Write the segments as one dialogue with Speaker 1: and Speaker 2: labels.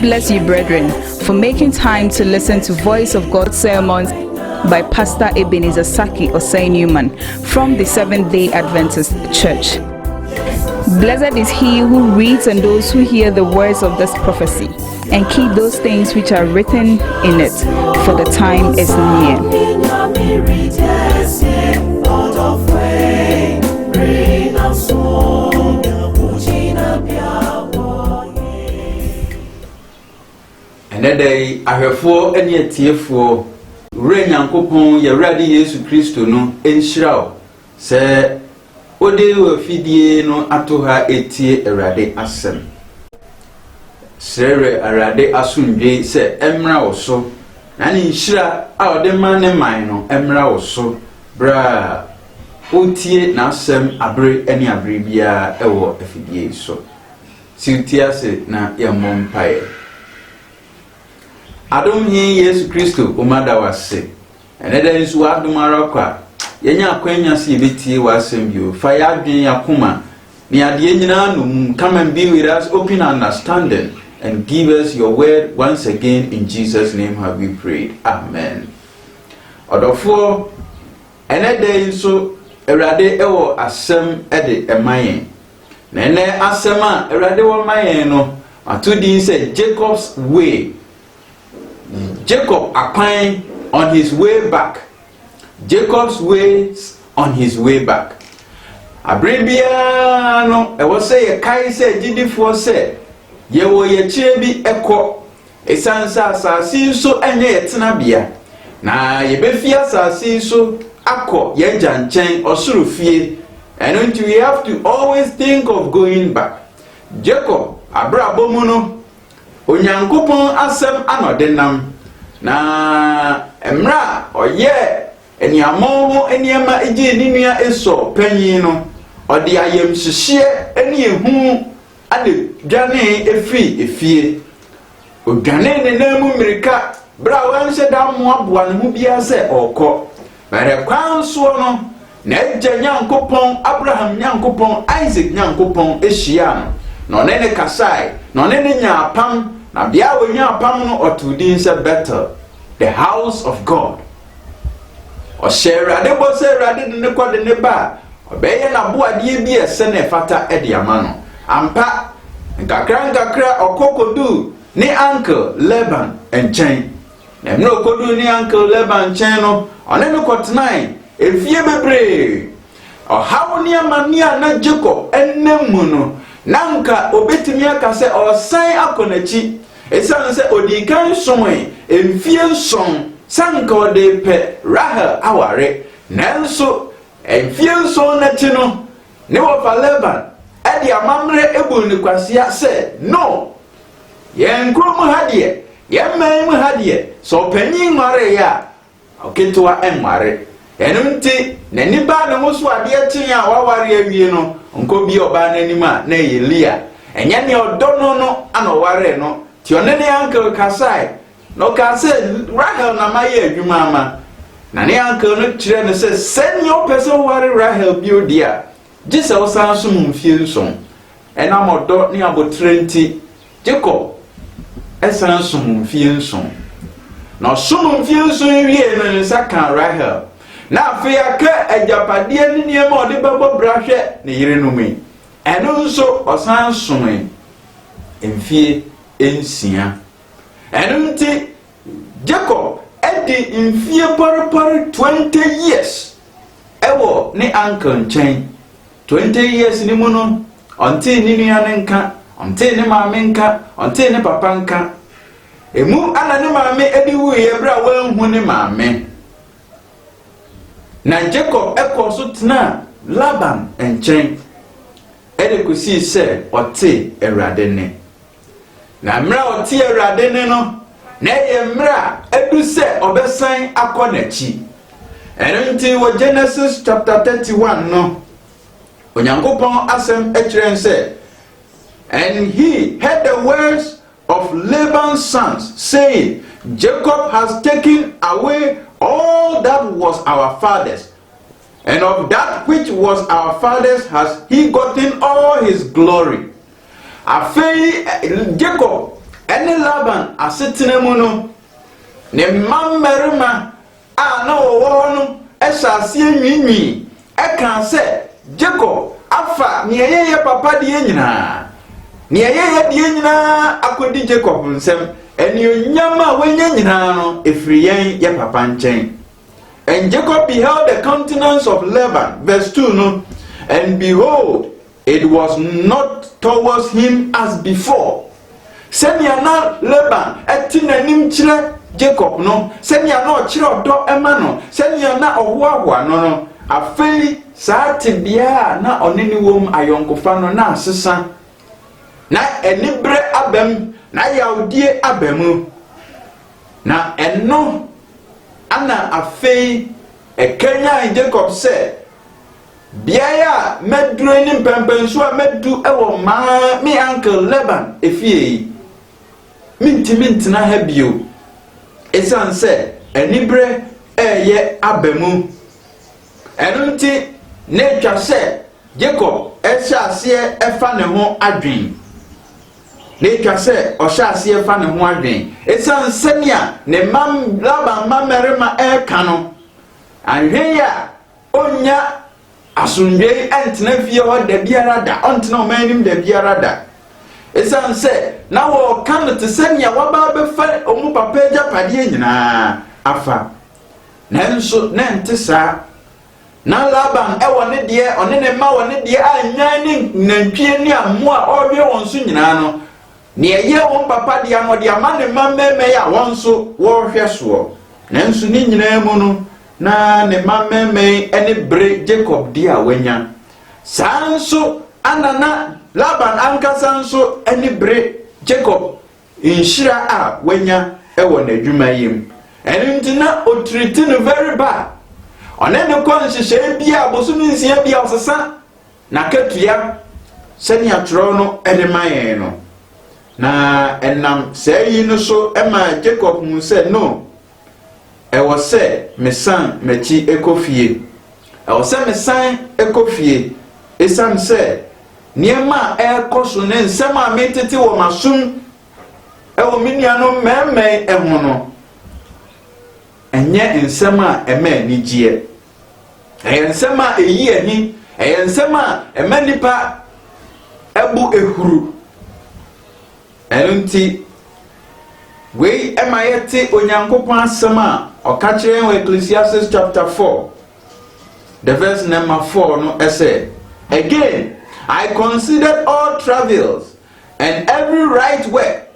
Speaker 1: bless you, brethren, for making time to listen to Voice of God sermons by Pastor Ebenezer Saki Osei Newman from the Seventh-day Adventist Church. Blessed is he who reads and those who hear the words of this prophecy and keep those things which are written in it, for the time is near.
Speaker 2: Day ahwefo ene atiefo wura nyankopon yewrade Yesu Kristo no enhyiraw se ode wafidie no atoha etie erade asem sere erade asundwe se emra woso na ne nhyira a ode man ne man no emra woso bra otie na asem abre ene abre bia ewo afidie so siutia se na yamompae Adom hi Yesu Kristo umada wase eneda nsu adom arakwa yenya akwanya se yebeti wasem bio fa ya adwen yakoma ni ade nyina no come and be with us, open understanding and give us your word once again. In Jesus name have we prayed, amen. Odofo eneda nsu erade ewo asem ede emayen na ene asem a erade wo mayen no atudi say Jacob's way. Jacob akwan on his way back. Jacob's ways on his way back. Abribia no e was say kai say gidifo say ye wo ye chire bi ekọ esansa asasi so enye yetena bia na ye befia asasi so akọ ye janchen osuru fie, and we have to always think of going back. Jacob abrabomu no onyankopon asem anodenam na emra oye eniamo ho eniama eje ninua eso panyin no ode ayem hyehye eni ehu ade dwane efie odwane ne namu mirika bra wanhye da mo aboa ne hu bia se okọ bare kwan so no na eje nyankopon Abraham nyankopon Isaac nyankopon ehia no ne ne kasai no ne nya apam na bia wo nya apam no otudin se better, the house of God. O share ade bo se rade ne ko de ne ba obeye na bo ade bi ese na fata e de amano ampa nkakra okokodu ni uncle Laban enchen na no kodu ni uncle Laban chen no one no kotnai efie bebre o hawo ni amania na Jacob enemu no nanka obetimi aka se osan akonachi esan se odikan sonwe emfie son sanka ode pe Rahel aware nanso emfie son na ti no ne wo fa Laban ade amamre ebu ni kwasia se no yen kromo hadie yen man mu hadie so panyin mare ya oketwa enmare enunti na niba na muso ade tin a waware awie no nko bi oba na anima na Elia enye ne odono no anoware no ti onene uncle Kasai no ka se Rahel na maye adwuma ama na ne uncle no kire ne se send your person ware Rahel biodia Jesus san so mfie nson ena modo ne abotrenti Jacob esan so mfie nson na so mfie nson wie no saka Rahel na afia ka ajapade ni niema ode babo brahwe ne yire no mi eno nso osan so mfie ensia enunti Jacob edi mfie parapara 20 years ewo ni uncle nchen 20 years ni mu no onti ni nua ne nka onti ni maame nka onti ni papa nka emu ana ni maame edi wu ye bra wanhu ni maame na Jacob ekoso tena Laban nchen ede kusi se oti Awurade ne na mra oti Awurade ne no na ye mra edu se obesan akonachi enunti wo Genesis chapter 31 no onyankopon asem ekire se, and he heard the words of Laban's sons saying, Jacob has taken away all that was our father's, and of that which was our father's has he gotten all his glory. Afei Jacob ɛne Laban asetena mu no ne mammerima a na wɔwɔ no ɛhyɛ aseɛ nwinwi ɛka sɛ Jacob afa ne yɛyɛ papa deɛ nyinaa ne yɛyɛ deɛ nyinaa akɔdi Jacob nsɛm ɛneonyam a wɔnyɛ nyinaa no ɛfiri yɛn papa nkyɛn. And Jacob beheld the countenance of Laban, verse 2 no, and behold, it was not towards him as before. Senya na Laban n'anim kyerɛ Jacob no, senya na ɔkyerɛ ɔdɔ ɛma no, senya na ɔhoahoa no afei saa tebea na ɔne ne wom ayɔnkofa no na asesa na enibre abam na yawdie abamu na ɛno ana afei ekenya Jacob sɛ biaya meduro ni mpempenso a medu ɛwɔ ma me uncle Laban efie mintimi ntena ha bio esan sɛ enibre ɛyɛ abamu ɛno nti ne twa sɛ Jacob ɛhyɛ aseɛ ɛfa ne ho adwen ne twa sɛ ɔhyɛ aseɛ ɛfa ne ho adwen esan sɛnia ne mam Laban mamerima ɛka no anhwe ya onya asundwe entena fie hɔ da biara da ɔntena ɔmanim da biara da esan sɛ na wɔ ka no te sɛnia waba bɛfa ɔmo papa agyapadeɛ nyinaa afa nanso na nte saa na Laban ɛwɔ ne deɛ ɔne ne ma wɔ ne deɛ anyan ne nantwie ne amoa ɔhwe wɔn so nyinaa no ne ɛyɛ wɔn papa deɛ no de ama ne ma mmɛmɛ a wɔn so wɔhwɛ soɔ nanso ne nyinaa mu no na ne ma mmɛmɛ ɛne bere Jacob deɛ a wanya saa nso anana Laban ankasa nso ɛne bere Jacob nhyira a wanya ɛwɔ n'adwuma yim ɛno nti na otiriti no very bad ɔne ne kɔ nhyehyɛ bia bosom nsia bia ɔsesa na katua sɛne atwerɛ no ɛde ma yɛn no na ɛnam saa yi no so ɛma Jacob mu sɛ no ɛwɔ sɛ mesan m'akyi ekofie ɛwɔ sɛ mesan ekofie esan sɛ nneɛma ɛkɔ so ne nsɛm a metete wɔ masom ɛwɔ me nuanom mɛmɛn ɛho no ɛnyɛ nsɛm a ɛma anigyeɛ ɛyɛ nsɛm a ɛyi ani ɛyɛ nsɛm a ɛma nipa ɛbu ehuru ɛno nti wei ɛma yɛte onyankopɔn asɛm a ɔka kyerɛ wɔ Ecclesiastes chapter 4 the verse number 4 no ɛsɛ again I considered all travails and every right work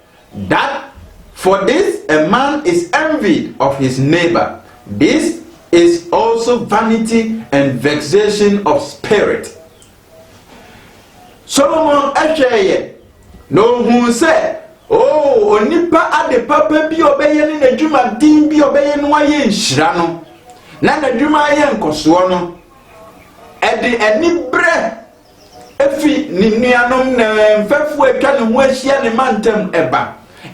Speaker 2: that for this a man is envied of his neighbor. This is also vanity and vexation of spirit. Solomon ɛhwɛɛ no hu sɛ oh onipa ade papa bi obɛyɛ ne n'adwuma din bi obɛyɛ no ayɛ nhyira no na n'adwuma ayɛ nkɔsoɔ no ɛde anibrɛ efi ne nuanom na mfɛfo atwa ne ho ahyia ne mantam ɛba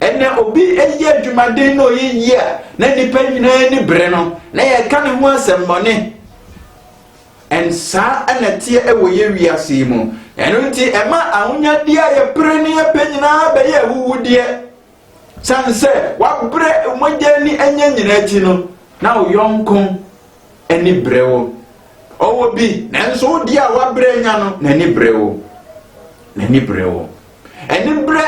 Speaker 2: ɛnɛ obi ɛyɛ adwumaden no yɛyi a na nipa nyinaa ni brɛ no na yɛka ne ho asɛmmɔne ɛnsa ɛnɛteɛ ɛwɔ yɛ wiase mu ɛno nti ɛma ahonyadeɛ a yɛpere ne yɛpɛ nyinaa bɛyɛ awuwudeɛ san sɛ wabrɛ mogya ni ɛnyɛ nyinaa akyi no na ɔyɔnko ɛni brɛ wo ɔwɔ bi nanso wo deɛ a wabrɛ nya no n'ani brɛ wo ɛni brɛ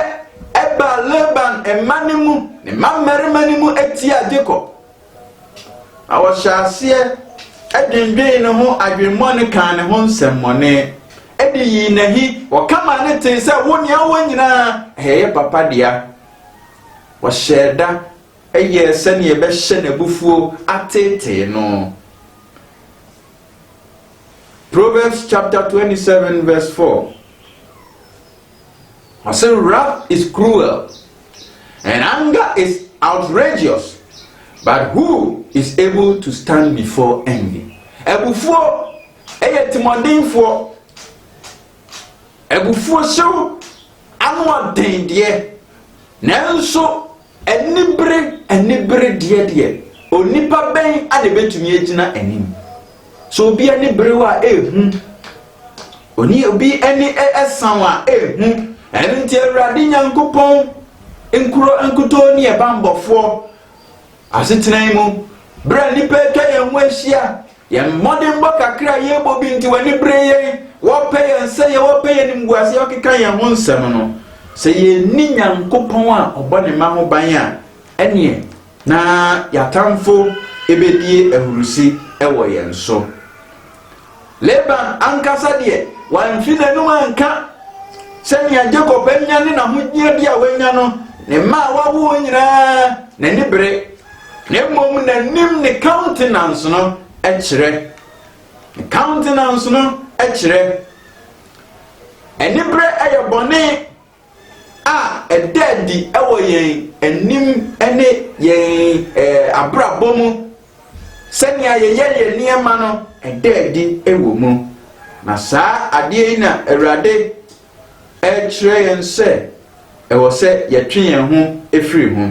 Speaker 2: ɛba Laban ɛma ne mu ne mammarima ne mu atia Jacob a wɔhyɛ aseɛ ɛdwendwen ne ho adwemmɔne ka ne ho nsɛmmɔne ɛde yi nahi wɔkama ne te sɛ wo nea wo nyinaa ɛyɛ papa dea wɔhyɛ da ɛyɛ sɛnea ɛbɛhyɛ n'abufuo atetee no. Proverbs chapter 27 verse 4. I say wrath is cruel and anger is outrageous, but who is able to stand before envy? Ebufuo eye timodinfo ebufuo so anu aden de nanso enibre de onipa ben ade betumi agina anim so obi ani brewa ehu oni obi ani esan wa ehu enti Awurade Nyankopɔn nkuro nkuto ni ebambofo asetena mu bra nipa ka yen wahia yen modern bo kakra ye bo bi nti wani bre ye wo pay yen se ye wo pay yen mguase yo keka yen ho nsem no se ye ni Nyankopon a obone ma ho ban a ene na yatamfo ebedie ahurusi ewo yen so Laban ankasa de wan fi nanum anka senya Jacob enya ne na hodie dia wanya no ne ma wawo nyina na ni bre ne mom na nim ne countenance no ekire countenance no ekire eni bre ayebone a edadi ewo yen enim ene yen abrabomu senya ye niema no edadi ewo mu na saa ade na Awurade ekire yen se ewo se yetwe yen ho efiri ho.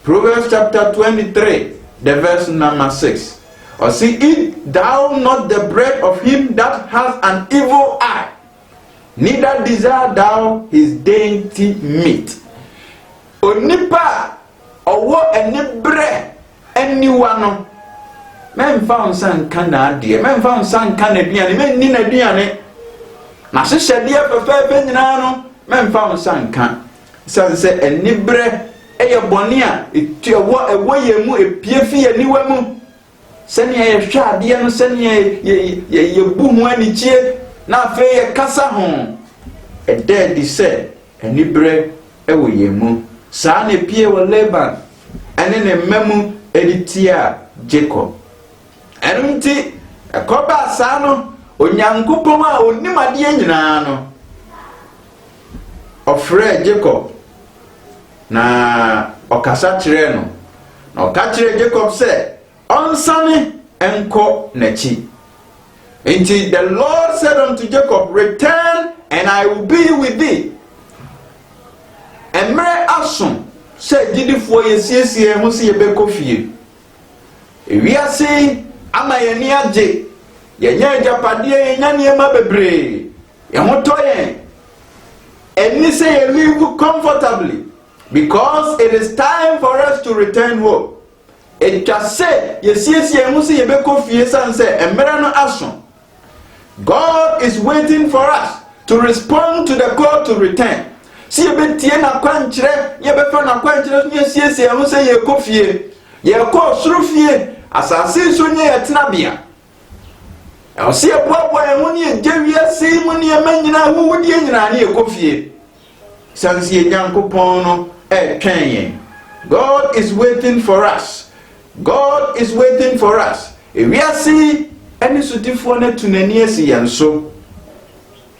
Speaker 2: Proverbs chapter 23 the verse number 6. Or see, eat thou not the bread of him that has an evil eye, neither desire thou his dainty meat. Onipa owo eni bre anyone men found san kana de men found san kana duane men ni na duane na hyehyɛ de afefe nyina no men found san kan san se eni bre eye bone a ewo ye mu epie fi aniwa mu sani ye hwa ade no sani ye bu hu anichie na afa ye kasa ho ededi se eni bre ewo ye mu saa na pie wo Laban ene ne mamu editia Jacob enunti ekoba saa no Onyankopon a onimade nyina no ofre Jacob na okasa kire no na okakire Jacob say onsane enko nachi. Until the Lord said unto Jacob, return and I will be with thee. Emre asom say gidifo yesiesie ho se yebeko fie ewiase ama yeni age yenya japade yenya niema bebre ye hoto yen eni say you live comfortably because it is time for us to return home. It just say yesiesie ho se yebeko fie san say emre no asom. God is waiting for us to respond to the call to return. Si ebetie na kwankyere ye befa na kwankyere so yesiesie ho se ye kofie ye ko surufie asase so nye yetenabia e o se eboabo e ho ne jewiase mu ne manyina wudie nyina ne ye kofie sanse ye Nyankopon no twen. God is waiting for us. God is waiting for us. Ewiase eni sutifo na tunani esi yanso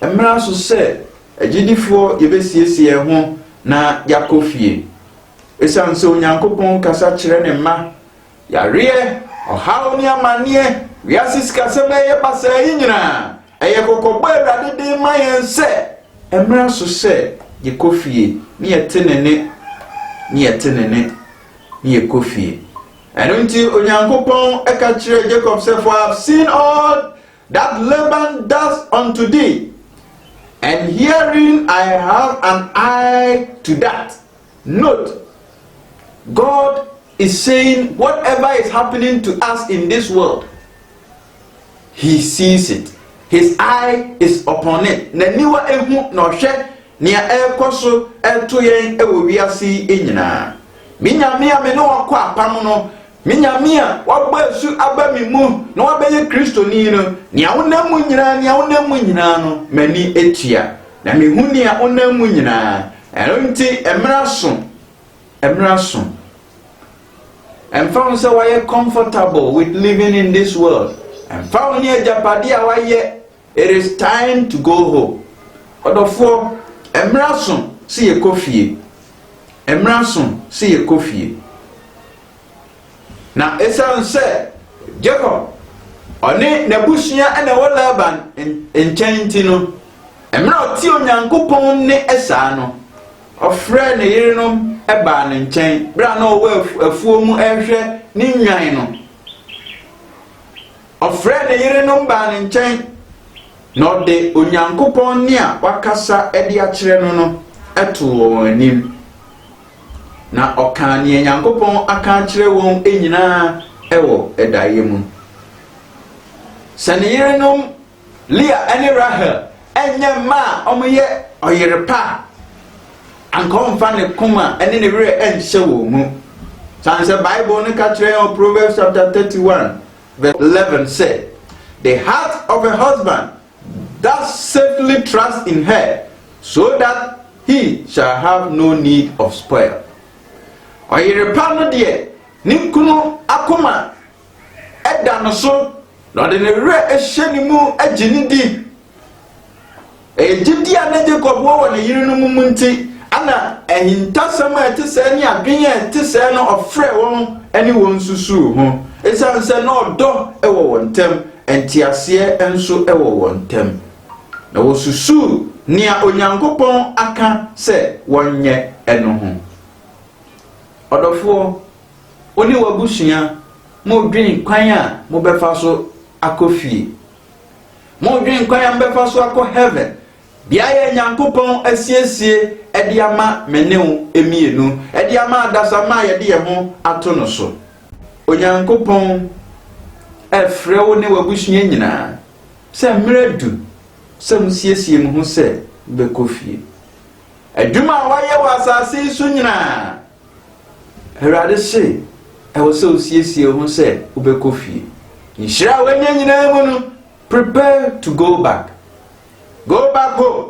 Speaker 2: emra so se agidifo yebesiesie ho na yakofie esanse Onyankopon kasa kire ne ma yare ohaw ni amanie wiasis kasa be ye basa yinyina eye kokogbo Awurade de ma yense emra so se yekofie ni yetenene ni yekofie. And until Onyankopon eka kire Jacob say, for I have seen all that Laban does unto thee, and herein I have an eye to that. Note, God is saying whatever is happening to us in this world, He sees it. His eye is upon it. Na niwa ehu na ohwe nia ekoso eto yen ewo wiase enyina. Minyame ame no wakọ apam no minyamia wagbasu abamimu na wabeye Kristo ni no nia wonamu nyina no mani etia na mehuni a wonamu nyina enti emraso and found say why comfortable with living in this world and found near japadi a why it is time to go home. Odofo emraso si ekofie na esan se Jacob oni nebusua ene wo Laban enchenti no emra oti Onyankopon ne esa no ofre ne yerenom eba ne nchen bra na owo afuo mu ehwe ni nwan no ofre ne yerenom ba ne nchen no de Onyankopon ne a wakasa ede a kire no eto anim na ɔka ne Nyankopɔn aka kyerɛ wɔn enyina ɛwɔ ɛdaeɛ mu. Sɛ ne yerenom Leah ɛne Rahel ɛnyɛ ma ɔmoyɛ ɔyere pa anka ɔmfa ne koma ɛne ne werɛ ɛnhyɛ wɔn mu. San sɛ Bible ne ka kyerɛ yɛn Proverbs chapter 31 verse 11 say, the heart of a husband does safely trust in her, so that he shall have no need of spoil. Ɔyere pa no deɛ ne kunu akoma ɛda no so na ɔde ne werɛ ɛhyɛ ne mu agye ne di. Egyidi a ne Jacob wɔ ne yere no mu nti ana ɛhintasɛm a ɛte sɛ ne adwene a ɛte sɛ no ɔfrɛ wɔn ɛne wɔn susu ho. Ɛsiane sɛ na ɔdɔ ɛwɔ wɔn ntam, ɛntiaseɛ nso ɛwɔ wɔn ntam. Na wɔsusu nea Onyankopɔn aka sɛ wɔnyɛ ɛno ho. Ɔdɔfoɔ, oni wabusua, mo dwen kwan a mo bɛfa so akɔ fie. Mo dwen kwan a mo bɛfa so akɔ heaven. Biaye Nyankopɔn asiesie ɛde ama menew emienu, ɛde ama adasama yɛde yɛ ho ato no so. Onyankopɔn ɛfrɛ wo ne wabusua nyinaa sɛ mmerɛ du sɛ mo siesie mo ho sɛ bɛkɔ fie. Adwuma a wɔyɛ wɔ asase so nyinaa Awurade se ɛwɔ sɛ osiesie ho sɛ wobɛkɔ fie. Nhyira a wɔnyɛ nyinaa mu no, prepare to go back. Go back home.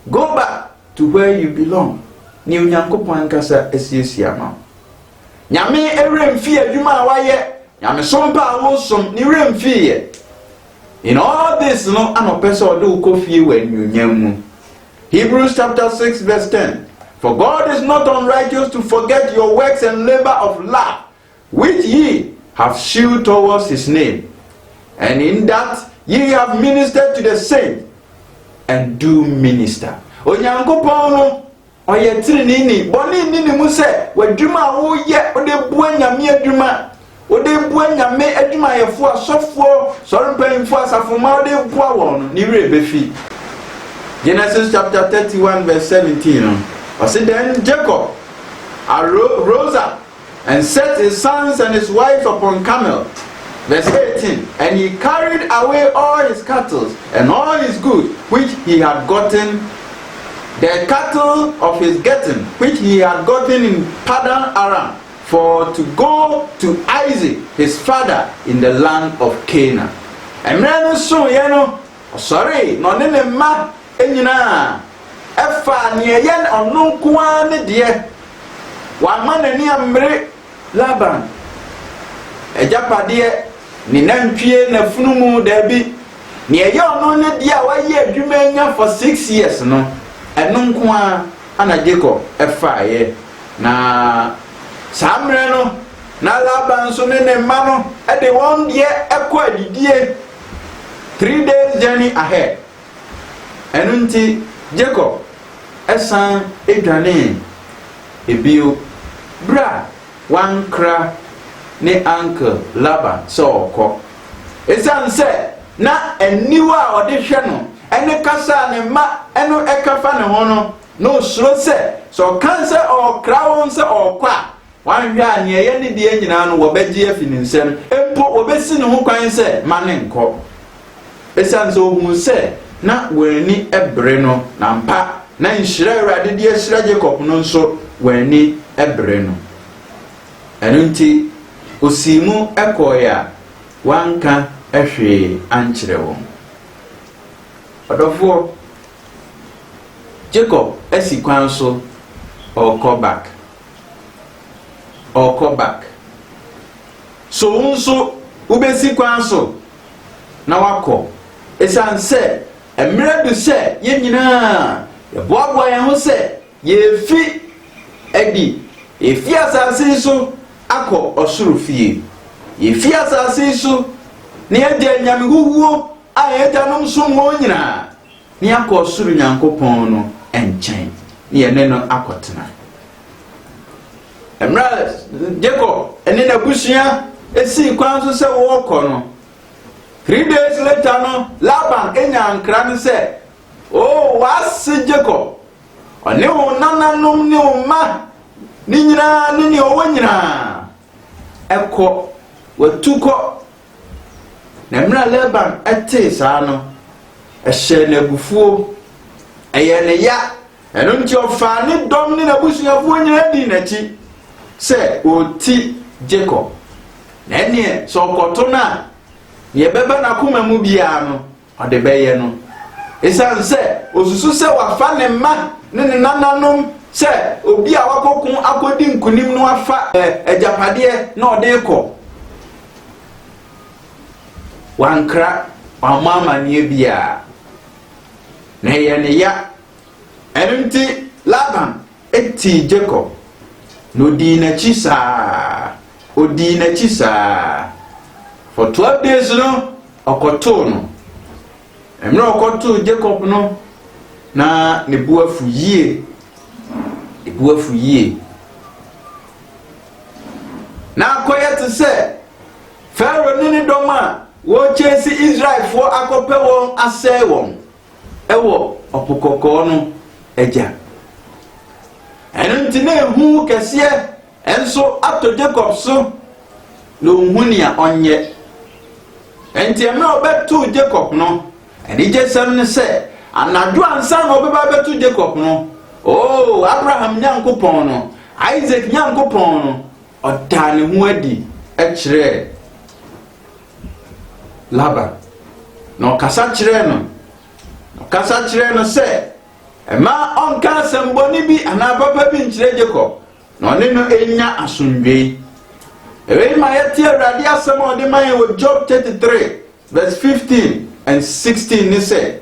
Speaker 2: Go back to where you belong. Ni Onyankopɔn ankasa asiesie ama. Nyame ewrem fie adwuma a wɔyɛ, nyame sompa a wosom ni wrem fie. In all this no anopɛ sɛ ɔde wokɔ fie wɔ anuonyam mu. Hebrews chapter 6 verse 10. For God is not unrighteous to forget your works and labor of love, which ye have shewed towards his name, and in that ye have ministered to the saints, and do minister. Onyankopɔn no ɔyɛ tirinini bɔne ni ne mu sɛ wadwuma a woyɛ ɔde bua nyame adwuma, ɔde bua nyame adwumayɛfo asɔfoɔ sɔre mpanyimfo asafoma ɔde bua wɔn ne werɛ bɛfi. Genesis chapter 31 verse 17. Then Jacob arose up and set his sons and his wife upon camel. Verse 18. And he carried away all his cattle and all his goods which he had gotten, the cattle of his getting which he had gotten in Paddan Aram, for to go to Isaac his father in the land of Canaan. And men so sorry, no ne ma enyina efa ne yen ono nkoa ne de wa ma nani amre Laban ejapade ni nantwie na funumu da bi ne ye ono ne de a waye adwuma nya for 6 years no eno nkoa ana Jacob efa ye na samre no na Laban so ne ma no e de won de ekọ adidie 3 days journey ahead. Enunti Jacob esan edwane ebio bra wankra ne uncle Laban so okọ esan se na eniwa a ode hwe no ene kasa ne ma eno ekafa ne ho no no suro se so kan se okra won se okọ a wanhwe a ne ye ne de nyina no wo begye afini nsem empo wo besi ne ho kwan se ma ne nkọ esan so hu se na wani ebre no na mpa na nhyira Awurade de ahyira Jacob no nso wani ebre no. Eno nti osimu ekoya wanka ehwe ankyere wo. Odofo Jacob esikwan so okọ back so unso ubesikwan so na wakọ esanse emre du se ye nyina ye boaboa ye ho se ye fi edi efi asase so akọ osoro fie ye fi asase so ne ade nyame huhuo a ye tanom so mo nyina ne akọ osoro Nyankopɔn no enchen ne ye ne no akọtena. Emra Jacob ene na busua esi kwan so se wo kọ no 3 days later no Laban enya nkra ne se oh was Jacob one wo nananom ne wo ma ni nyina ni owo nyina ekọ watukọ na mra Laban ete saa no ehye na gufuo eye ne ya eno nti ofa ne dom ne na busuafo nyina di nachi se oti Jacob na ene so koto na ye beba na kuma mu bia no ode beye no esan se osusu se wafa ne ma ne nananom se obi a wakokun akodi nkunim no afa ejapade na ode ekọ wankra amama ne bia na ye ne ya enunti Laban eti Jacob no di na chisa odi na chisa for 12 days no okoto no emre okoto Jacob no na ne buafu yie na koyete se Pharaoh ni doma wo chesi Israel fo akope won asɛ won ewo opokoko no eja enunti na ehu kese enso ato Jacob so no hunia onye enti eme obetu Jacob no eni jesem ne se anadu ansa no obeba betu Jacob no oh Abraham nyankopon no Isaac nyankopon no odane hu adi ekire Laban no kasa kire no se ema onka semboni bi ana papa bi nkire Jacob no ne no enya asundwe ewe ma yeti Awurade asem ode man wo Job 33 verse 15 and 16 ne say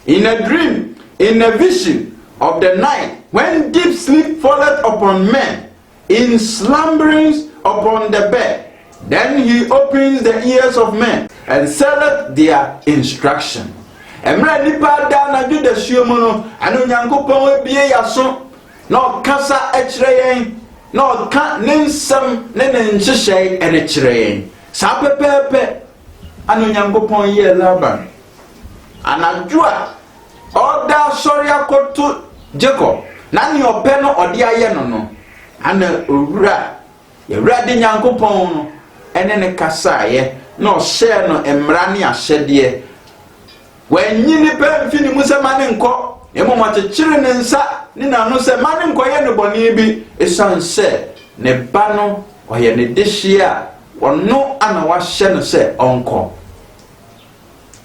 Speaker 2: in a dream in a vision of the night when deep sleep falleth upon men in slumberings upon the bed then he opens the ears of men and selleth their instruction emra nipa da na juda suomu no anu nyankopon ebie yaso na kasa ekire na ka nensam ne nhyehye ene kire sa pepepe anu nyankopon ye Laban anadua oda sori akoto Jacob na ni ope no ode aye no ana owura Awurade nyankopon no ene ne kasa ye na o share no emra ne ahyede wanyini pe mfini musa mane nko emo matechire ne nsa ne nanu se mane nko ye ne boni bi esanse ne ba no oye ne dehia ono ana wa hye no se onko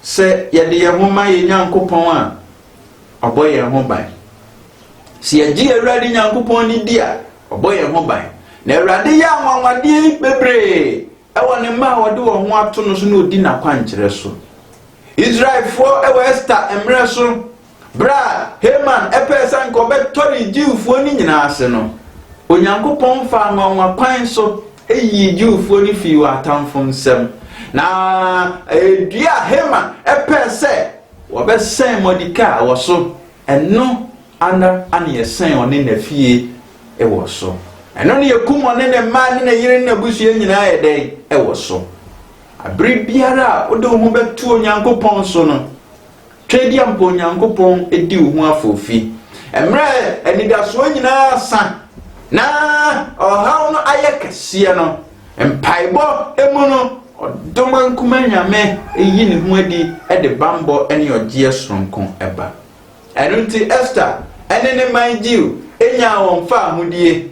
Speaker 2: se ye de ye homa ye nyankopon a oboye ho ban se ye gi Awurade nyankopon ni dia oboye ho ban na Awurade ya anwanwade bebre ewo ne ma wode wo ho ato no so na odi na kwankire so Israel for ewe Esther emre so bra Haman epesa nko betori Jewfo ni nyina ase no onyankopon fa anwanwa kwan so eyi Jewfo ni fi wa atamfo nsem na dua Haman epese wo be sen Mordekai wo so eno ana ye sen one na fie e wo so eno ne yekum one ne ma ne na yire na busu nyina ye den e wo so abri biara ode wo betu onyankopon so no twedi ampo onyankopon edi wo hu afofi emre enidaso nyina sa na ohaw no ayekese no empaibo emu no odomankuma nyame eyi ne hu adi ede bambo ene ogie sonkon eba enunti Esther ene ne manjiu enya won fa ahudie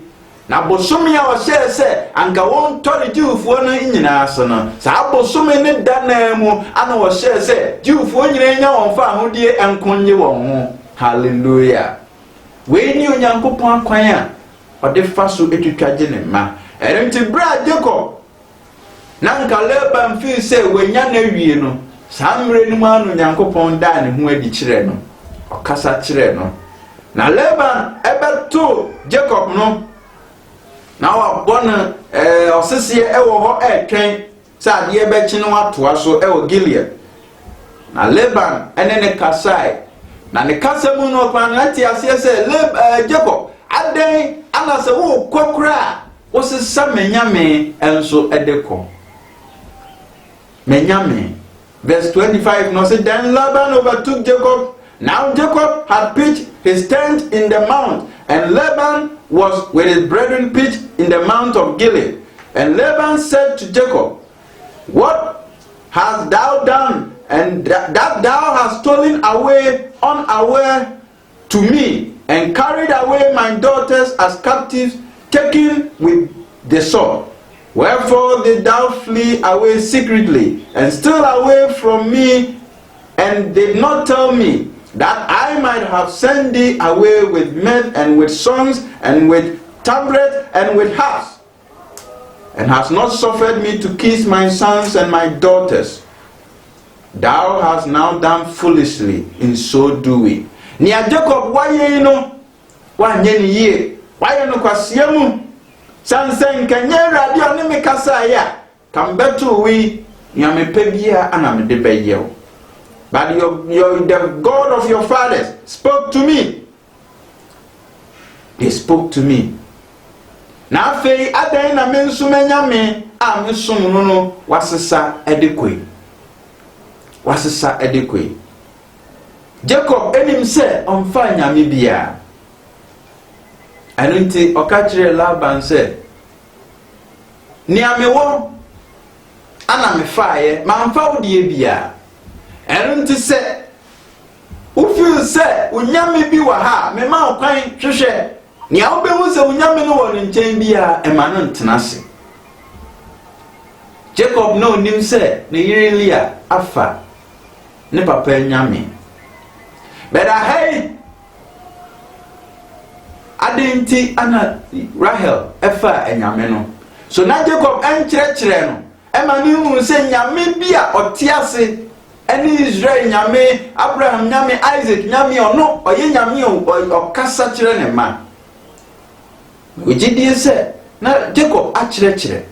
Speaker 2: na bosomi a wose se anka won tori Jewfo no nyina aso no sa bosomi ne dana mu ana wose se Jewfo nyina nya won fa ahodie enkonye won ho hallelujah we ni onyankopon akwan a ode fa so etwitwaje ne ma erenti bra Jacob nanka Laban fi se wenya na wie no sa mre ni mu anu onyankopon da ne ho adi kire no okasa kire no na Laban ebeto Jacob no na wa bona osese ewo ho etwen sa de ebechi no atoa so ewo Gilead na Laban ene ne kasai na ne kasamu no pan ati ase se Jacob aden ana se wo kokura wo se samenyame enso edeko menyame verse 25 no say then Laban overtook Jacob. Now Jacob had pitched his tent in the mount And Laban was with his brethren pitched in the mount of Gilead. And Laban said to Jacob, What hast thou done, and that thou hast stolen away unaware to me, and carried away my daughters as captives, taken with the sword? Wherefore did thou flee away secretly, and steal away from me, and did not tell me, that I might have sent thee away with men, and with songs, and with tabrets, and with harps, and hast not suffered me to kiss my sons and my daughters? Thou hast now done foolishly in so doing. Nia Jacob, why ye no? Why ye? Why no kwasiemu? Sansen kenye radio ni mikasa ya. Kambetu we nyame pebia ana me de beye. But the God of your fathers spoke to me. He spoke to me. Na fei adan na me nso menyame a me som no no wasesa edekoi. Wasesa edekoi. Jacob enim se onfa nyame bia. Anunti okachire Laban se ni amewo ana me faaye mamfa wodie bia. Anunti se ufil se unyame bi wa ha me ma okwan hwehwe ni a obehu se unyame no wo nchen bia e ma no ntenase. Jacob no nim se ne yire Leah afa ne papa nyame. Beda hey adenti ana Rahel efa enyame no. So na Jacob enkyerɛkyerɛ no e ma ne hu se nyame bia otiase eni Israel nyame, Abraham nyame, Isaac nyame ono oye nyame okasa kyerɛ ne ma. Ojidie se na Jacob akyerɛkyerɛ.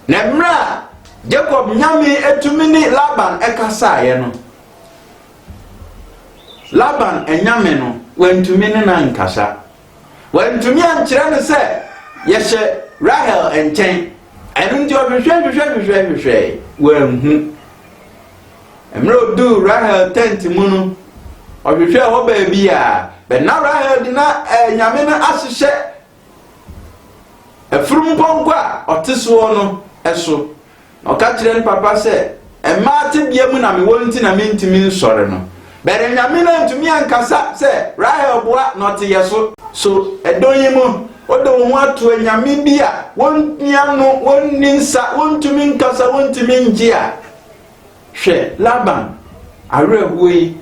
Speaker 2: Na mra Jacob nyame etumi ni Laban ekasa ye no. Laban enyame no wantumi ne na nkasa. Wantumi ankyerɛ ne se yehye Rahel enkyɛn. Ɛno nti ɔhwehwɛ wanhu. Emre odu Rahel tent mu no ohwehwe ho ba bia be na Rahel di na nyame na ahyehye efurum ponko a oteso no eso oka kire ne papa se ema te bia mu na me wonti na me ntimi nsore no be nyame na ntumi ankasa se Rahel boa no te yeso so edonye mu odo wo ato nyame bia wontia no wonninsa wontumi nkasa wontumi njia. Hwe Laban arehuyi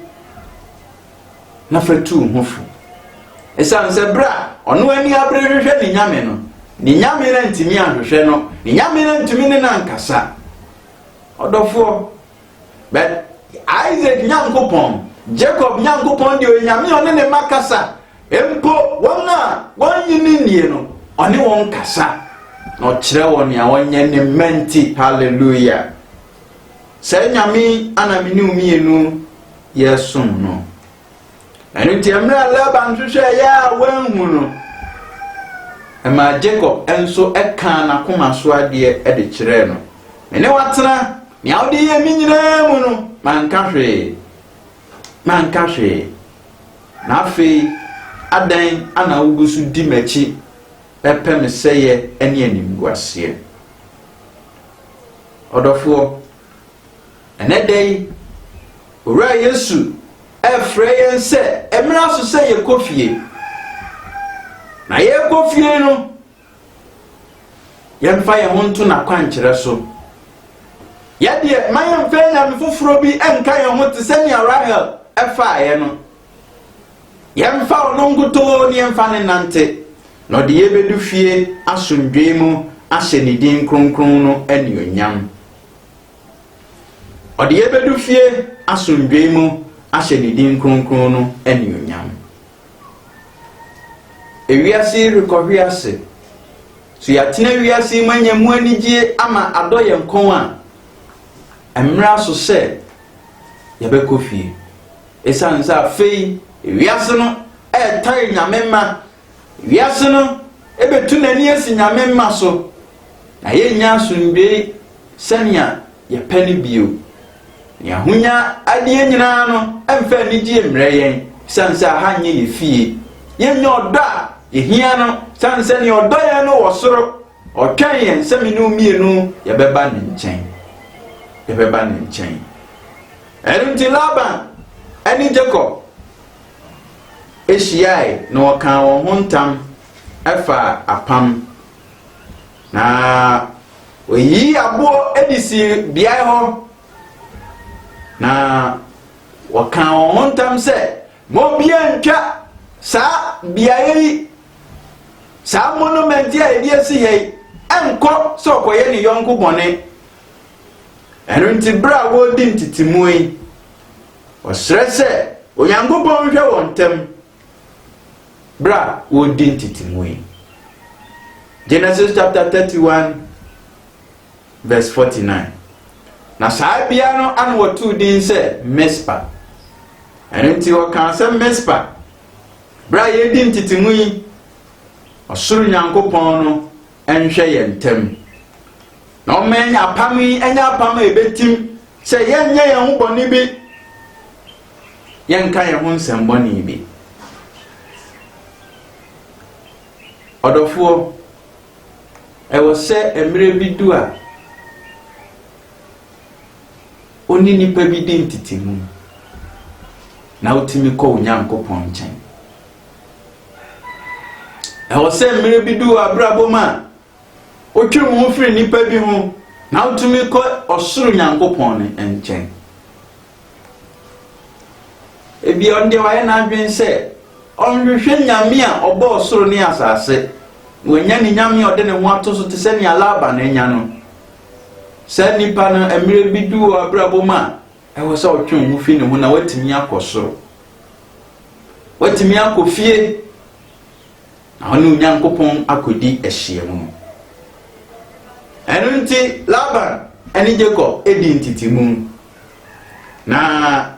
Speaker 2: na fatu hofu esan se bra ono ani abrehwehwe ni nyame no ni nyame na ntimi ahwehwe no ni nyame na ntimi ne na nkasa odofo but Isaac nyankopon Jacob nyankopon de nyame one ne makasa empo wona wonyini nie no one won kasa no kire won ya wonye ne menti. Hallelujah. Say nyame ana menu mienu yesum no. Enu ti amra Laban hwehwe ya wanhu no. Ema Jacob enso eka na koma so ade e de kire no. Ene watena ni awde ye minyina mu no manka hwe. Na afi adan ana wugusu di machi epem seye ene animguase. Odofo enedei ora Yesu efreyen se emra so se ye kofie na ye kofie no yemfa ye honto na kwankyere so ye de mayen fa nya me foforo bi enka ye ho te se ni Rahel efa ye no yemfa ono nguto ni yemfa ne nante no de ye bedu fie asomdwe mu ahye ne din kronkron no anionyam. Odi yebedu fie asomdwe mu ahye ne din kronkron no anionyam. Ewiase rekowiase so yatena wiase manyamu anigye ama adoye nkon a emra so se yebekɔ fie esansa fei wiase no tai nyame ma wiase no ebetu nani esi nyame ma so na ye nya asomdwe sania ye pani bio ya hunya adie nyina no emfa ni die mre yen sansa hanye ye fie yɛnyɛ ɔdɔ a ehia no san sɛ ne ɔdɔ yɛn no wɔ soro ɔtwɛn yɛn sɛ me no mienu yɛbɛba ne nkyɛn ɛno nti Laban ɛne Jacob ehyiae na wɔka wɔn ho ntam ɛfa apam na oyi aboɔ edisi biae hɔ na wɔka wɔn ho ntam sɛ mo bia ntwa saa biae yi saa monument a ebi esi yɛ ɛnkɔ sɛ ɔkɔyɛ ne yɔnko bɔne ɛno nti bere a wɔdi ntitimu yi ɔsrɛ sɛ Onyankopɔn hwɛ wɔn ntam bere a wɔdi ntitimu yi. Genesis chapter 31 verse 49. Na saa bia no an wɔtu din sɛ Mespa. ɛno nti wɔka sɛ Mespa bere a yɛdi ntitimu yi ɔsoro Nyankopɔn no ɛnhwɛ yɛn ntam na ɔmɛnya apam yi ɛnya apam a ɛbɛtim sɛ yɛnyɛ yɛn ho bɔne bi yɛnka yɛn ho nsɛm bɔne bi. Ɔdɔfoɔ ɛwɔ sɛ mmerɛ bi du a oni nipa bi di ntitimu na wotimi kɔ Onyankopɔn nkyɛn. ɛwɔ sɛ mmerɛ bi du a abrabom a otwe ho firi nipa bi ho na wotimi kɔ ɔsoro Nyankopɔn nkyɛn. Ebi ɔnde wayɛ n'adwen sɛ ɔnhwehwɛ nyame a ɔbɔ ɔsoro ne asase wɔnya ne nyame a ɔde ne ho ato so te sɛ ne Laban anya no. Sɛ nipa no mmerɛ bi du wɔ abrabom a ɛwɔ sɛ ɔtwe ho firi ne ho na watimi akɔ soro, watimi akɔ fie na ɔne Onyankopɔn akɔdi ahyia mu. ɛno nti Laban ɛne Jacob edi ntitimu na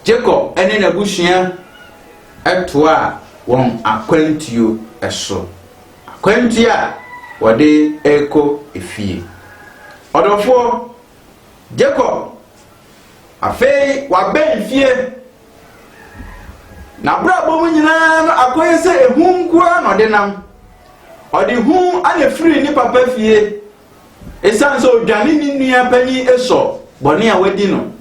Speaker 2: Jacob ɛne n'abusua ɛtoa wɔn akwantuo ɛso, akwantuo a wɔde ɛkɔ efie. Ɔdɔfoɔ Jacob afei wabɛn fie na brabɔ mu nyinaa no akɔyɛ sɛ ehu nkoa na ɔde nam, ɔde hu ana firi ne papa fie esan sɛ odwane ne nua panyi Esau bɔne a wadi no.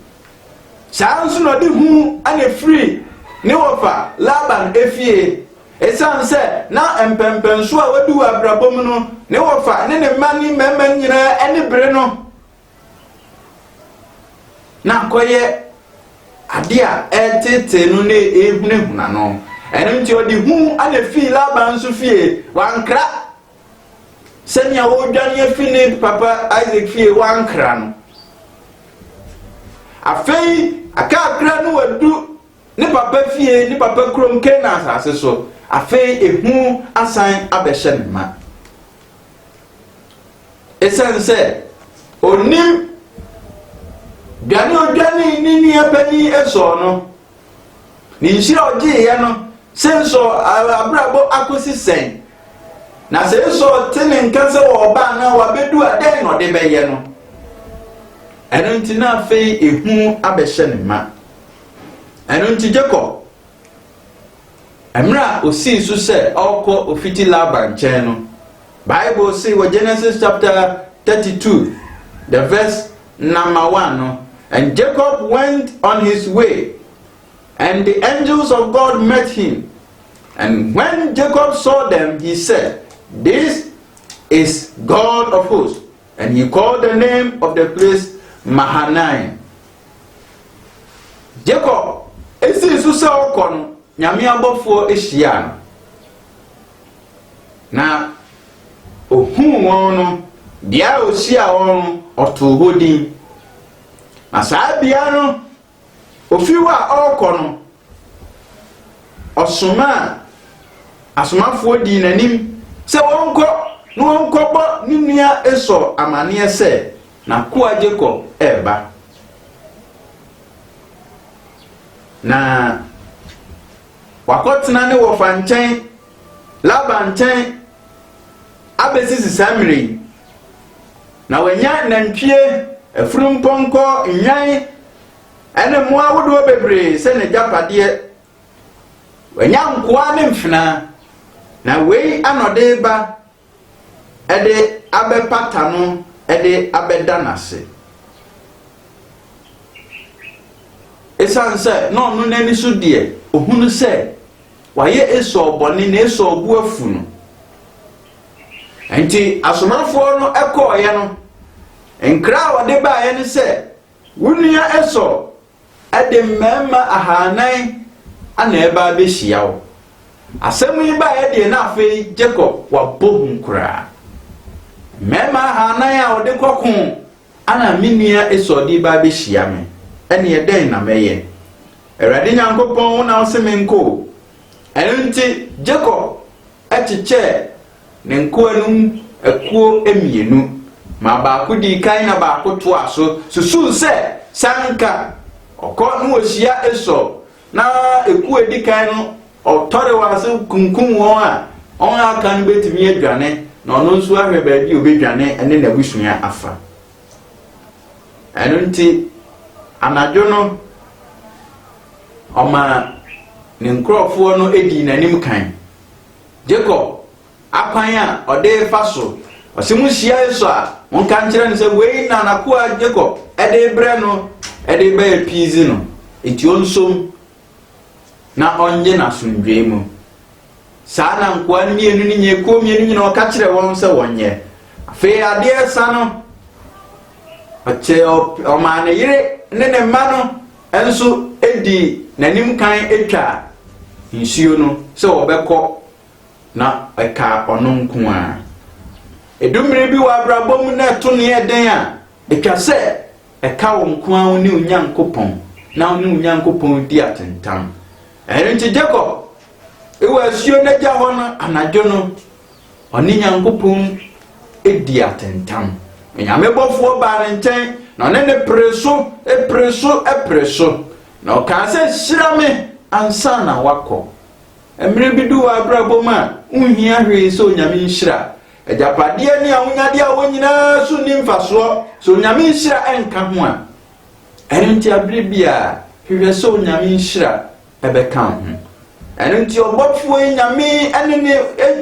Speaker 2: Saa nso na ɔde hu ana firi ne wɔfa Laban efie esan sɛ na mpɛmpɛnso a wadi wɔ abrabɔ mu no ne wɔfa ne mma ne mmarima nyinaa ɛne bere no na akɔyɛ ade a ɛtete no ne ehunahuna no. ɛno nti ɔde hu ana firi Laban nso fie wankra sɛnea wɔdwane afi ne papa Isaac fie wankra no. Afei akakra no wadu ne papa fie, ne papa krom Canaan asase so. Afei ehu asan abɛhyɛ ne ma. Esan sɛ onim dwane odwane ne nua pani Esau no ne nhyira ɔgyeeɛ no senso abrabɔ akosi sɛn. Na sɛ Esau te ne nka sɛ wɔba na wabedu a dɛn na ɔde bɛyɛ no. ɛno nti na afei ehu abɛhyɛ ne ma. ɛno nti Jacob emra osi so sɛ ɔkɔ ofiti Laban nkyɛn no, Bible say wɔ Genesis chapter 32 the verse number 1 no, and Jacob went on his way and the angels of God met him, and when Jacob saw them he said, this is God of hosts, and he called the name of the place Mahanaim. Jacob esi so sɛ ɔkɔ no nyame abɔfoɔ ehyia no na ohun wɔn no bia ohyia wɔn ɔtoo hɔ din. Na saa bia no ofiwa a ɔkɔ no ɔsoma asomafoɔ di n'anim sɛ wɔnkɔ na wɔnkɔbɔ ne nua Esau amaneɛ sɛ na koa Jacob ɛba. Na wakɔtena ne wɔfa nkyɛn Laban nkyɛn abɛsisi saa mmere na wanya nantwie afurumpɔnkɔ nwan ɛne mmoa ahodoɔ bebree sɛ ne gyapadeɛ wanya nkoa ne mfena na wei anode ba ede abepata no ede abeda nase esanse no no nani so de ohunu se waye eso boni na eso obu afu no enti asomafo no ekoye no enkra wade ba ye ne se wunia eso ede mema ahanan ana eba be hia wo asemu yi ba ye de na afi Jacob wa bohun kura mema ahanan a wode kokon ana minia eso de ba be hia me ene ye den na meye Erade Nyankopon na osemenko enti Jacob echiche ne nko anum ekuo emienu ma ba ko di kan na ba ko to aso susu se sanka okọ no ohia eso na ekuo di kan no otore wase kunkum won a on aka no betimi adwane na ono nso ahwe ba di obedwane ene na busua afa enti anajo no Oma ne nkrofo no edi nanim kan Jacob akwan a ode faso osimu hia eso a won kan kire ne se wei na nakoa Jacob ede bre no ede ba pizi no eti onsom na onye na sundwe mu saa na nkoa ne mienu ni nye ko mienu nyina o ka kire won se wonye afi ade sa no ache o ma ne yire ne ma no enso edi nanim kan etwa nsuo no se obekọ na eka ono nko a edumre bi wa abrabom na to ne eden a etwa se eka wo nko a oni Onyankopon na oni Onyankopon di atentam enti Jacob ewa suo na ja ho no anajo no oni Nyankopon edi atentam nyamebofo ba ne nchen na ne preso no ka se shirame ansa na wako emre bidu wa abrabom a unhia hwe so nyame nhira ajapade ani a unyade a wonyina so ni mfaso so nyame nhira enka ho a enti abribia hwe so nyame nhira ebeka ho enti obofo nyame enene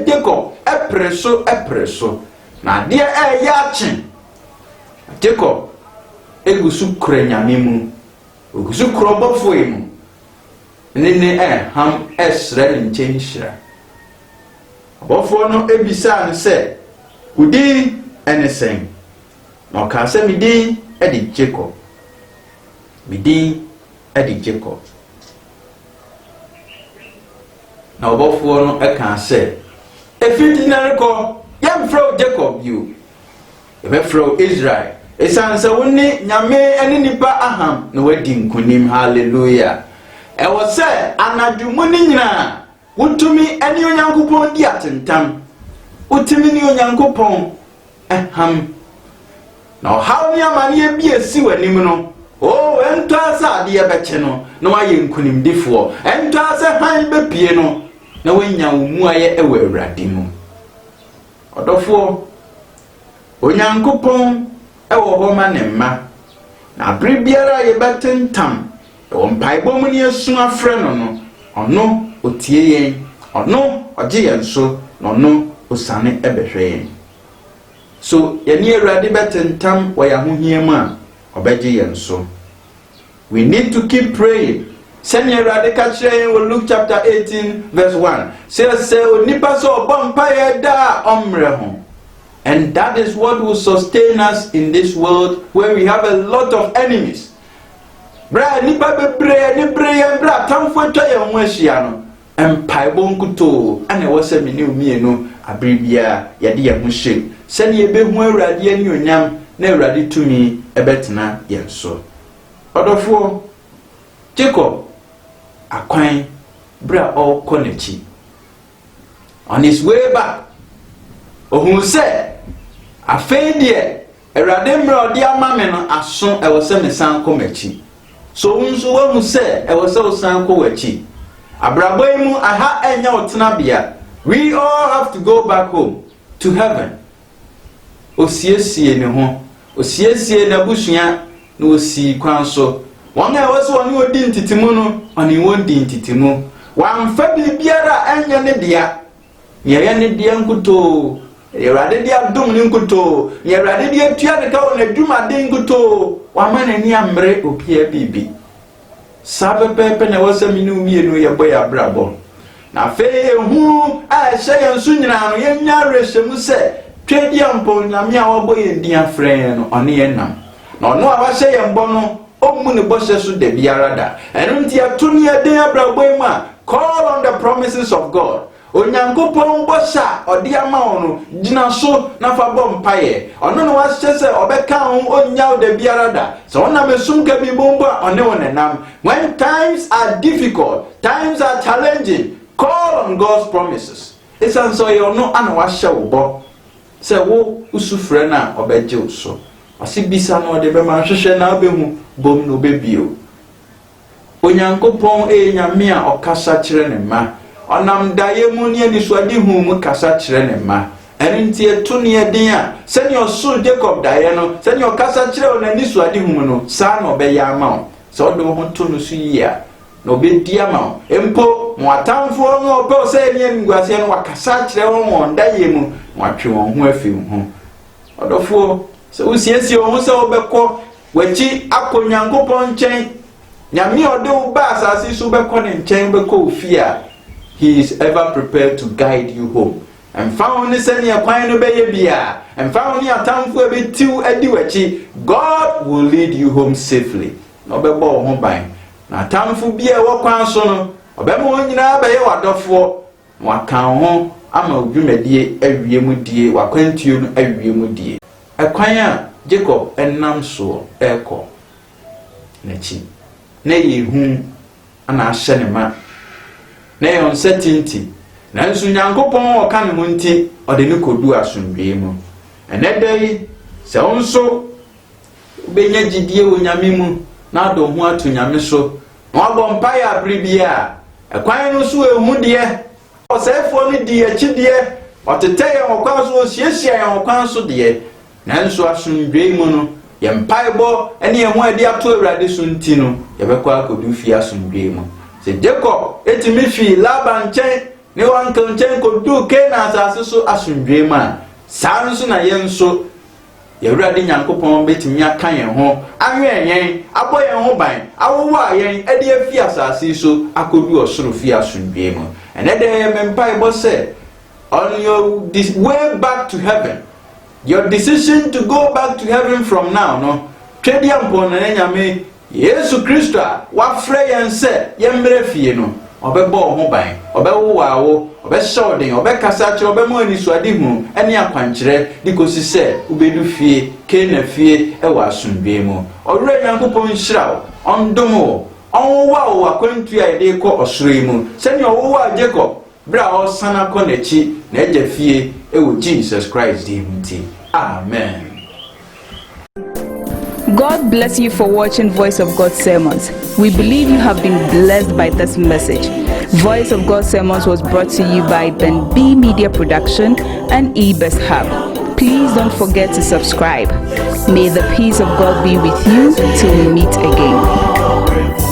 Speaker 2: Jacob epreso na de ya chen Jacob egusu kure nyame mu ogusu kuro bofo emu nene ham esra nchenshira bofo no ebisa ne se udi enesen no ka se midi edi Jacob na bofo no eka se efiti na reko yam fro Jacob you ebe fro Israel esanse woni nyame ene nipa aham na wadi nkunim hallelujah ewo se anadumu ni nyina wutumi ene Onyankopon di atentam utimi ni Onyankopon aham na hawo ni amane bi esi wanim no o ento asa de ebeche no na waye nkunim difo ento asa han bepie no na wanya mu aye ewe Awurade mu odofo Onyankopon ewo ho ma ne ma na bribiara ye betentam ewo mpaibom ni asu afre no ono otie yen ono oje yen so no ono osane ebehwe yen so ye ni Awurade betentam wo ya hohiam a obeje yen so we need to keep praying send Awurade ka kire yen Luke chapter 18 verse 1 says onipa so bompa ye da omre ho. And that is what will sustain us in this world where we have a lot of enemies. Bra nipa bebre ni bre bra tamfo to ye ho ahia no empaibo nkuto ane wo se meni omienu abribia ye de ye ho hye se ne ye behu Awurade ani onyam na Awurade tumi ebetena ye so odofo Jacob akwan bra all konechi on his way back ohun se afeedie Awurade mra odi ama me no aso ewo se mesan ko machi so unso wa mu se ewo se osan ko wachi abraboy mu aha enya otena bia we all have to go back home to heaven osiesie ne ho osiesie na busua na osi kwan so won e wo so oni odi ntitimu no oni won di ntitimu wamfa bibiara anya ne dia ye ne dia nkuto Awurade dia dum ne nkuto Awurade dia tua de ka won adwuma de nkuto wama na ni amre opia bibi sabe pepe na wasami no mienu ye boy abrabo na fe hu a hye yensu nyina no ye nya rehemu se twedi ampo nyame a wo boy ndia frɛ no ɔne ye nam na ɔno a wahye ye mbɔ no omu ne bɔhyɛ so de biara da ɛno nti ato ne den abrabo mu a call on the promises of God Onyankopɔn bɔhyɛ ɔde ama wo no gyina so na fa bɔ mpaye ɔno no wahye sɛ ɔbɛka ho onyaw de biara da sɛ wona mesum ka bi bombo ɔne wo nenam when times are difficult times are challenging call on God's promises esan so ye ɔno ana wahye wo bɔ sɛ wo usufrɛ na ɔbɛgye wo so ɔse bisa no ɔde bɛma hwehwɛ na ɔbɛhu bom no bɛbio Onyankopɔn nyame a ɔkasa kyerɛ ne ma onam daye mu ne anisuade hu mu kasa kyerɛ ne ma ɛno nti eto ne den a sɛne ɔso Jacob daye no sɛne ɔkasa kyerɛ wo anisuade hu mu no saa na ɔbɛyɛ ama wo sɛ ɔde wo to no so yi a na ɔbɛdi ama wo empo mo atamfo no ɔpɛ sɛ ne nguase no wakasa kyerɛ wo wɔn daye mu watwe wɔn ho afi ho ɔdɔfo sɛ usiesie wo ho sɛ wobɛkɔ wachi akɔ Nyankopɔn nkyɛn nyame ɔde wo ba asase so bɛkɔ ne nkyɛn bɛkɔ ofie a He is ever prepared to guide you home. And found this any acquire no bia, and found your time for a bit too a God will lead you home safely. No be ball home by. Now time for beer walk on son, or be more in what for what can home. I'm a gumedie every mudie, what quent you every mudie. Acquire Jacob and Namso echo. Nechi. Nay, whom and I send a man. Na uncertainty na nso Nyankopɔn ɔka ne ho nti ɔde ne kodu asomdwee mu enedai sɛ onso benya gidie wo nyame mu na adɔ ho ato nyame so na wabɔ mpae abribia ɛkwan no so ehu de ɔsɛfo no di akidie ɔtetɛ yɛn ɔkwan so osiesie yɛn ɔkwan so de nanso asomdwee mu no yɛ mpae bɔ ɛne yɛn ho adi ato Awurade so nti no yɛbɛkɔ akodu fi asomdwee mu se Jacob etimi fi Laban chen ne wankan chen ko du Canaan asase so asundwe ma saa nso na yen so Awurade Nyankopɔn betimi aka yen ho ahwe yen abɔ yen ho ban awowa yen ade afi asase so akodu osoro fi asundwe mu ene de mempai bo se on your way back to heaven your decision to go back to heaven from now no twedi ampon na nyame Yesu Kristo wa frɛ yɛn sɛ yɛmbrɛ fie no ɔbɛbɔ ho ban ɔbɛwowa wo ɔbɛhyɛwden ɔbɛkasa kyerɛ ɔbɛma anisuade hu ɛne akwankyerɛ de kosi sɛ ubedu fie Kana fie ɛwɔ asomdwee mu ɔwura Nyankopɔn hyira wo ɔndom wo ɔwowa wo akwantu a yɛde kɔ ɔsoro mu sɛnea ɔwowa Jacob bra ɔsana kɔ n'akyi na agya fie ɛwɔ Jesus Christ di mu nti amen.
Speaker 1: God bless you for watching Voice of God Sermons. We believe you have been blessed by this message. Voice of God Sermons was brought to you by Ben B Media Production and eBest Hub. Please don't forget to subscribe. May the peace of God be with you till we meet again.